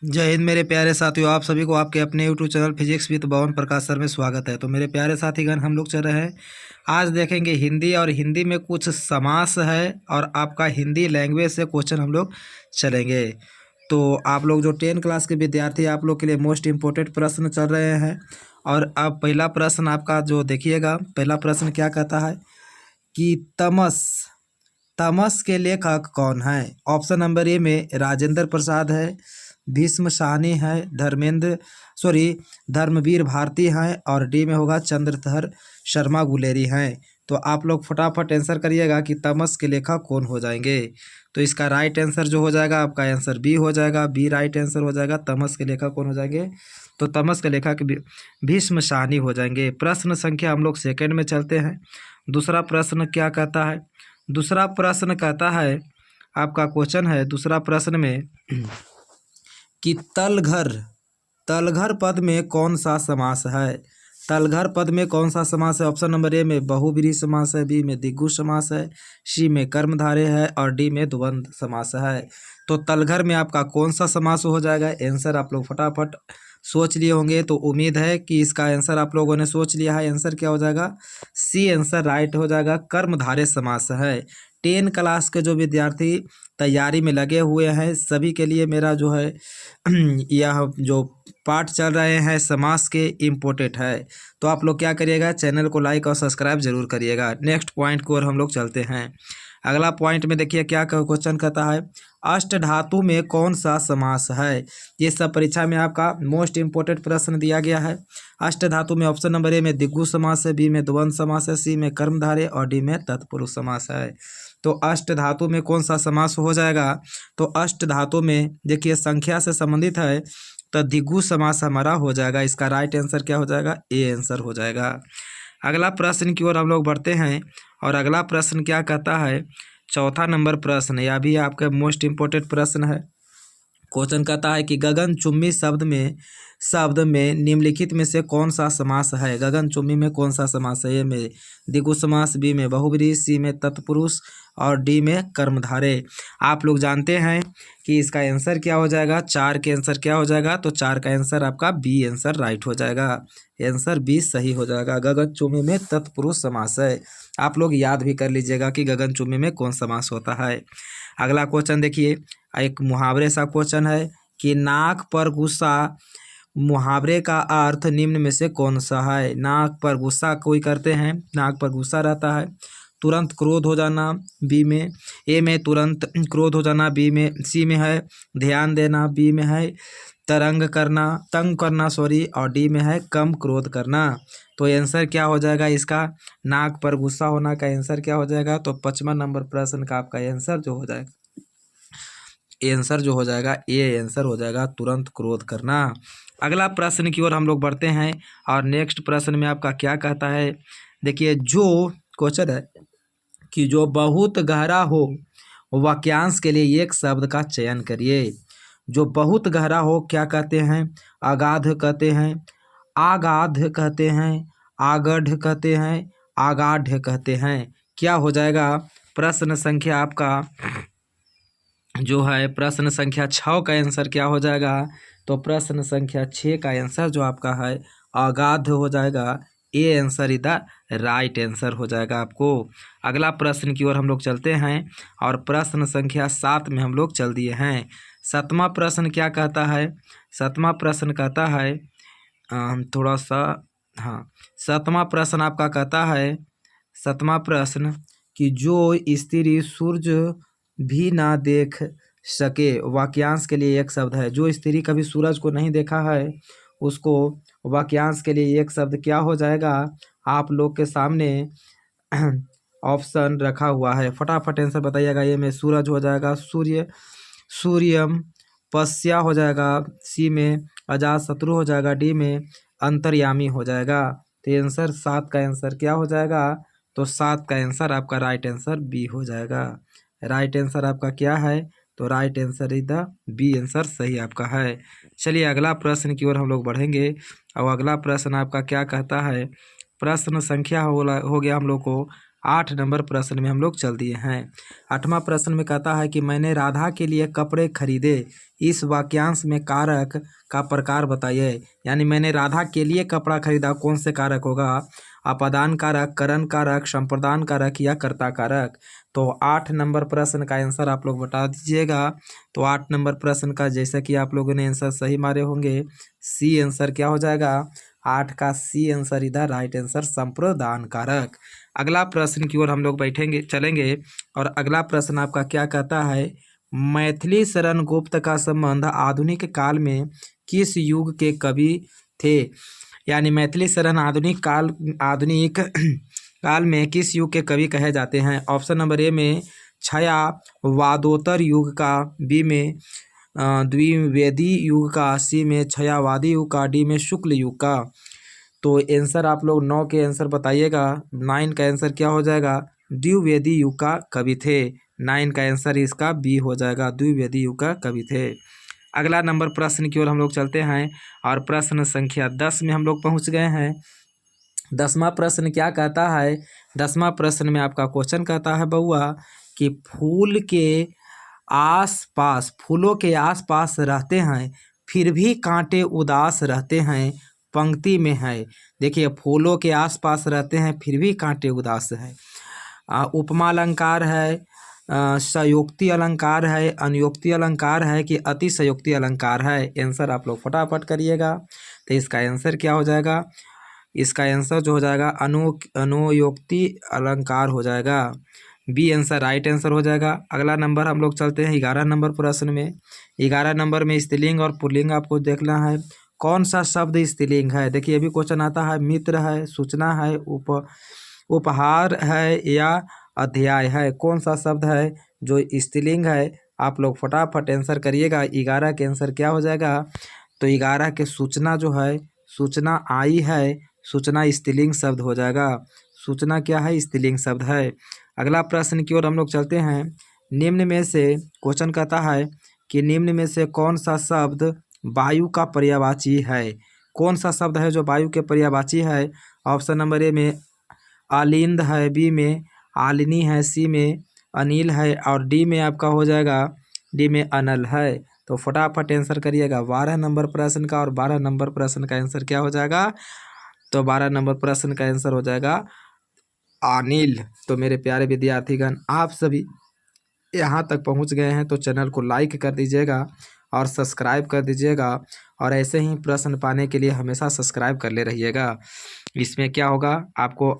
जय हिंद मेरे प्यारे साथियों, आप सभी को आपके अपने YouTube channel physics with Pawan Prakash sir में स्वागत है। तो मेरे प्यारे साथीगण, हम लोग चल रहे हैं, आज देखेंगे हिंदी, और हिंदी में कुछ समास है और आपका हिंदी लैंग्वेज से क्वेश्चन हम लोग चलेंगे। तो आप लोग जो 10 क्लास के विद्यार्थी, आप लोग के लिए मोस्ट इम्पोर्टेंट प्रश्न चल रहे हैं। और अब पहला प्रश्न आपका जो देखिएगा, पहला प्रश्न क्या कहता है कि तमस तमस के लेखक कौन है। ऑप्शन नंबर ए में राजेंद्र प्रसाद है, भीष्म साहनी है, धर्मवीर भारती हैं, और डी में होगा चंद्रधर शर्मा गुलेरी हैं। तो आप लोग फटाफट आंसर करिएगा कि तमस के लेखक कौन हो जाएंगे। तो इसका राइट आंसर जो हो जाएगा, आपका आंसर बी हो जाएगा। बी राइट आंसर हो जाएगा। तमस के लेखक कौन हो जाएंगे? तो तमस के लेखक भीष्म साहनी हो जाएंगे। प्रश्न संख्या हम लोग सेकंड में चलते हैं। दूसरा प्रश्न क्या कहता है? दूसरा प्रश्न कहता है, आपका क्वेश्चन है दूसरा प्रश्न में कि तलघर पद में कौन सा समास है। तलघर पद में कौन सा समास है? ऑप्शन नंबर ए में बहुब्रीहि समास है, बी में द्विगु समास है, सी में कर्मधारय है, और डी में द्वंद्व समास है। तो तलघर में आपका कौन सा समास हो जाएगा? आंसर आप लोग फटाफट सोच लिए होंगे, तो उम्मीद है कि इसका आंसर आप लोगों ने सोच लिया है। आंसर क्या हो जाएगा? सी आंसर राइट हो जाएगा। कर्मधारय समास है। 10 क्लास के जो विद्यार्थी तैयारी में लगे हुए हैं, सभी के लिए मेरा जो है यह जो पाठ चल रहे हैं समास के इम्पोर्टेंट है। तो आप लोग क्या करिएगा, चैनल को लाइक और सब्सक्राइब जरूर करिएगा। नेक्स्ट पॉइंट को और हम लोग चलते हैं। अगला पॉइंट में देखिए क्या क्वेश्चन कहता है, अष्ट धातु में कौन सा समास है। ये सब परीक्षा में आपका मोस्ट इम्पोर्टेंट प्रश्न दिया गया है। अष्ट धातु में ऑप्शन नंबर ए में द्विगु समास है, बी में द्वंद्व समास है, सी में कर्मधारय, और डी में तत्पुरुष समास है। तो अष्ट धातु में कौन सा समास हो जाएगा? तो अष्ट धातु में देखिए संख्या से संबंधित है, तो द्विगु समास हमारा हो जाएगा। इसका राइट आंसर क्या हो जाएगा? ए आंसर हो जाएगा। अगला प्रश्न की ओर हम लोग बढ़ते हैं, और अगला प्रश्न क्या कहता है? चौथा नंबर प्रश्न, यह भी आपका मोस्ट इम्पोर्टेंट प्रश्न है। क्वेश्चन कहता है कि गगनचुम्बी शब्द में निम्नलिखित में से कौन सा समास है। गगनचुम्बी में कौन सा समास है? ए में द्विगु समास, बी में बहुब्रीहि, सी में तत्पुरुष, और डी में कर्मधारय। आप लोग जानते हैं कि इसका आंसर क्या हो जाएगा? 4 के आंसर क्या हो जाएगा? तो 4 का आंसर आपका बी आंसर राइट हो जाएगा। आंसर बी सही हो जाएगा। गगनचुम्बी में तत्पुरुष समास है। आप लोग याद भी कर लीजिएगा कि गगनचुम्बी में कौन समास होता है। अगला क्वेश्चन देखिए, एक मुहावरे सा क्वेश्चन है कि नाक पर गुस्सा, मुहावरे का अर्थ निम्न में से कौन सा है। नाक पर गुस्सा कोई करते हैं, नाक पर गुस्सा रहता है, तुरंत क्रोध हो जाना, बी में, ए में तुरंत क्रोध हो जाना, बी में, सी में है ध्यान देना, बी में है तंग करना, और डी में है कम क्रोध करना। तो आंसर क्या हो जाएगा इसका? नाक पर गुस्सा होना का आंसर क्या हो जाएगा? तो 55 नंबर प्रश्न का आपका आंसर जो हो जाएगा, आंसर जो हो जाएगा ए आंसर हो जाएगा, तुरंत क्रोध करना। अगला प्रश्न की ओर हम लोग बढ़ते हैं, और नेक्स्ट प्रश्न में आपका क्या कहता है? देखिए जो क्वेश्चन है कि जो बहुत गहरा हो, वाक्यांश के लिए एक शब्द का चयन करिए। जो बहुत गहरा हो क्या कहते हैं? अगाध कहते हैं, आगाध कहते हैं, आगढ़ कहते हैं, आगाढ़ कहते हैं। क्या हो जाएगा? प्रश्न संख्या आपका जो है, प्रश्न संख्या 6 का आंसर क्या हो जाएगा? तो प्रश्न संख्या 6 का आंसर जो आपका है अगाध हो जाएगा। A answer is the right answer हो जाएगा आपको। अगला प्रश्न की ओर हम लोग चलते हैं, और प्रश्न संख्या 7 में हम लोग चल दिए हैं। 7वां प्रश्न क्या कहता है? 7वां प्रश्न कहता है थोड़ा सा, हाँ, 7वां प्रश्न आपका कहता है, 7वां प्रश्न कि जो स्त्री सूर्य भी ना देख सके, वाक्यांश के लिए एक शब्द है। जो स्त्री कभी सूरज को नहीं देखा है, उसको वाक्यांश के लिए एक शब्द क्या हो जाएगा? आप लोग के सामने ऑप्शन रखा हुआ है, फटाफट आंसर बताइएगा। ये में सूरज हो जाएगा सूर्यम, पश्या हो जाएगा, सी में अजात शत्रु हो जाएगा, डी में अंतर्यामी हो जाएगा। तो आंसर 7 का आंसर क्या हो जाएगा? तो 7 का आंसर आपका राइट आंसर बी हो जाएगा। राइट आंसर आपका क्या है? तो right answer is the B answer सही आपका है। चलिए अगला प्रश्न की ओर हम लोग बढ़ेंगे, और अगला प्रश्न आपका क्या कहता है? प्रश्न संख्या हो गया हम लोग को 8 नंबर प्रश्न में हम लोग चल दिए हैं। 8वां प्रश्न में कहता है कि मैंने राधा के लिए कपड़े खरीदे, इस वाक्यांश में कारक का प्रकार बताइए। यानी मैंने राधा के लिए कपड़ा खरीदा, कौन से कारक होगा? अपादान कारक, करण कारक, संप्रदान कारक या कर्ता कारक। तो 8 नंबर प्रश्न का आंसर आप लोग बता दीजिएगा। तो 8 नंबर प्रश्न का जैसा कि आप लोगों ने आंसर सही मारे होंगे, सी आंसर क्या हो जाएगा? 8 का सी आंसर इधर राइट आंसर संप्रदान कारक। अगला प्रश्न की ओर हम लोग चलेंगे और अगला प्रश्न आपका क्या कहता है? मैथिली शरण गुप्त का संबंध आधुनिक काल में किस युग के कवि थे? यानी मैथिली शरण आधुनिक काल में किस युग के कवि कहे जाते हैं? ऑप्शन नंबर ए में छायावादोत्तर युग का, बी में द्विवेदी युग का, सी में छायावादी युग का, डी में शुक्ल युग का। तो आंसर आप लोग 9 के आंसर बताइएगा। 9 का आंसर क्या हो जाएगा? द्विवेदी युग का कवि थे। 9 का आंसर इसका बी हो जाएगा, द्विवेदी युग का कवि थे। अगला नंबर प्रश्न की ओर हम लोग चलते हैं और प्रश्न संख्या 10 में हम लोग पहुंच गए हैं। 10वां प्रश्न क्या कहता है? 10वां प्रश्न में आपका क्वेश्चन कहता है बउआ कि फूलों के आसपास रहते हैं फिर भी कांटे उदास रहते हैं, पंक्ति में है। देखिए, फूलों के आसपास रहते हैं फिर भी कांटे उदास है। उपमा अलंकार है, संयुक्ति अलंकार है, अनुयुक्ति अलंकार है कि अतिशयोक्ति अलंकार है? आंसर आप लोग फटाफट करिएगा। तो इसका आंसर क्या हो जाएगा? इसका आंसर जो हो जाएगा अनुयुक्ति अलंकार हो जाएगा। बी आंसर राइट आंसर हो जाएगा। अगला नंबर हम लोग चलते हैं 11 नंबर प्रश्न में। 11 नंबर में स्त्रीलिंग और पुल्लिंग आपको देखना है। कौन सा शब्द स्त्रीलिंग है? देखिए, अभी क्वेश्चन आता है मित्र है, सूचना है, उपहार है या अध्याय है? कौन सा शब्द है जो स्त्रीलिंग है? आप लोग फटाफट आंसर करिएगा। 11 के आंसर क्या हो जाएगा? तो 11 के सूचना जो है, सूचना आई है, सूचना स्त्रीलिंग शब्द हो जाएगा। सूचना क्या है? स्त्रीलिंग शब्द है। अगला प्रश्न की ओर हम लोग चलते हैं। निम्न में से क्वेश्चन कहता है कि निम्न में से कौन सा शब्द वायु का पर्यायवाची है? कौन सा शब्द है जो वायु के पर्यायवाची है? ऑप्शन नंबर ए में आलिंद है, बी में आलिनी है, सी में अनिल है और डी में आपका हो जाएगा, डी में अनल है। तो फटाफट आंसर करिएगा 12 नंबर प्रश्न का। और 12 नंबर प्रश्न का आंसर क्या हो जाएगा? तो 12 नंबर प्रश्न का आंसर हो जाएगा अनिल। तो मेरे प्यारे विद्यार्थीगण, आप सभी यहाँ तक पहुँच गए हैं तो चैनल को लाइक कर दीजिएगा और सब्सक्राइब कर दीजिएगा। और ऐसे ही प्रश्न पाने के लिए हमेशा सब्सक्राइब कर ले रहिएगा। इसमें क्या होगा आपको